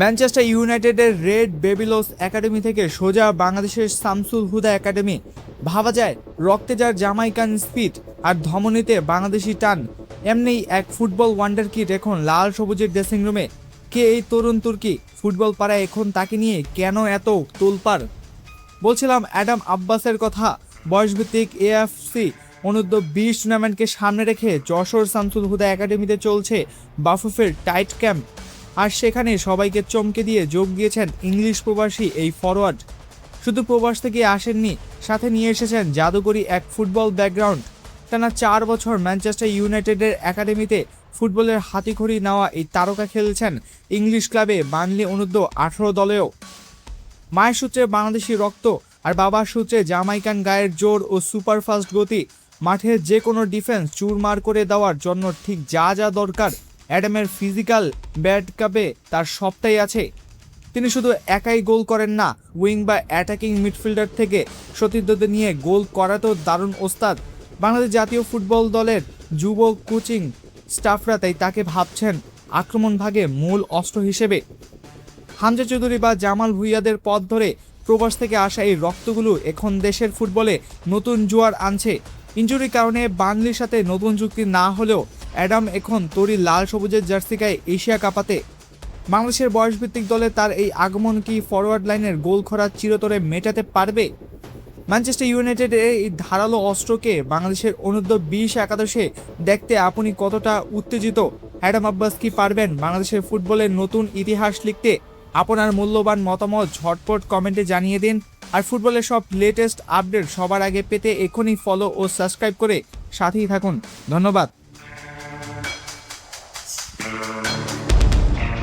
Manchester ইউনাইটেডের red বেবিলস academy থেকে সোজা বাংলাদেশের শামসুল হুদা একাডেমি। ভাবা যায় রক্তে যার জামাইকান স্পিড আর ধমনীতে বাংলাদেশি টান, এমনি এক ফুটবল ওয়ান্ডার কিড এখন লাল সবুজের ড্রেসিং রুমে। কে এই তরুণ তুর্কি? ফুটবল পাড়ায় এখন তাকে নিয়ে কেন এত তোলপাড়? বলছিলাম অ্যাডাম আব্বাসের কথা। বয়সভিত্তিক এএফসি অনূর্ধ্ব-20 টুর্নামেন্টকে সামনে রেখে যশোর শামসুল হুদা একাডেমিতে চলছে বাফুফের টাইট ক্যাম্প। আর সেখানে সবাইকে চমকে দিয়ে যোগ দিয়েছেন ইংলিশ প্রবাসী এই ফরওয়ার্ড। শুধু প্রবাস থেকে আসেননি, সাথে নিয়ে এসেছেন জাদুকরী এক ফুটবল ব্যাকগ্রাউন্ড। টানা 4 বছর ম্যানচেস্টার ইউনাইটেডের একাডেমিতে ফুটবলের হাতিখড়ি নেওয়া এই তারকা খেলেছেন ইংলিশ ক্লাবে বার্নলি অনূর্ধ্ব-18 দলেও। মায়ের সূত্রে বাংলাদেশি রক্ত আর বাবার সূত্রে জামাইকান গায়ের জোর ও সুপারফাস্ট গতি। মাঠের যে কোনো ডিফেন্স চুরমার করে দেওয়ার জন্য ঠিক যা যা দরকার অ্যাডামের ফিজিক্যাল ব্যাকআপে তার সবটাই আছে। তিনি শুধু একাই গোল করেন না, উইং বা অ্যাটাকিং মিডফিল্ডার থেকে সতীর্থদের নিয়ে গোল করাতেও দারুণ ওস্তাদ। বাংলাদেশ জাতীয় ফুটবল দলের যুব কোচিং স্টাফরা তাই তাকে ভাবছেন আক্রমণ ভাগে মূল অস্ত্র হিসেবে। হামজা চৌধুরী বা জামাল ভুঁইয়াদের পথ ধরে প্রবাস থেকে আসা এই রক্তগুলো এখন দেশের ফুটবলে নতুন জোয়ার আনছে। ইনজুরির কারণে বার্নলির সাথে নতুন চুক্তি না হলেও অ্যাডাম এখন তরি লাল সবুজের জার্সি গায়ে এশিয়া কাপাতে। বাংলাদেশের বয়সভিত্তিক দলে তার এই আগমন কি ফরওয়ার্ড লাইনের গোল খরা চিরতরে মেটাতে পারবে? ম্যানচেস্টার ইউনাইটেডের এই ধারালো অস্ত্রকে বাংলাদেশের অনূর্ধ্ব-20 একাদশে দেখতে আপনি কতটা উত্তেজিত? অ্যাডাম আব্বাস কি পারবেন বাংলাদেশের ফুটবলের নতুন ইতিহাস লিখতে? আপনার মূল্যবান মতামত ঝটপট কমেন্টে জানিয়ে দিন। আর ফুটবলের সব লেটেস্ট আপডেট সবার আগে পেতে এখনই ফলো ও সাবস্ক্রাইব করে সাথেই থাকুন। ধন্যবাদ।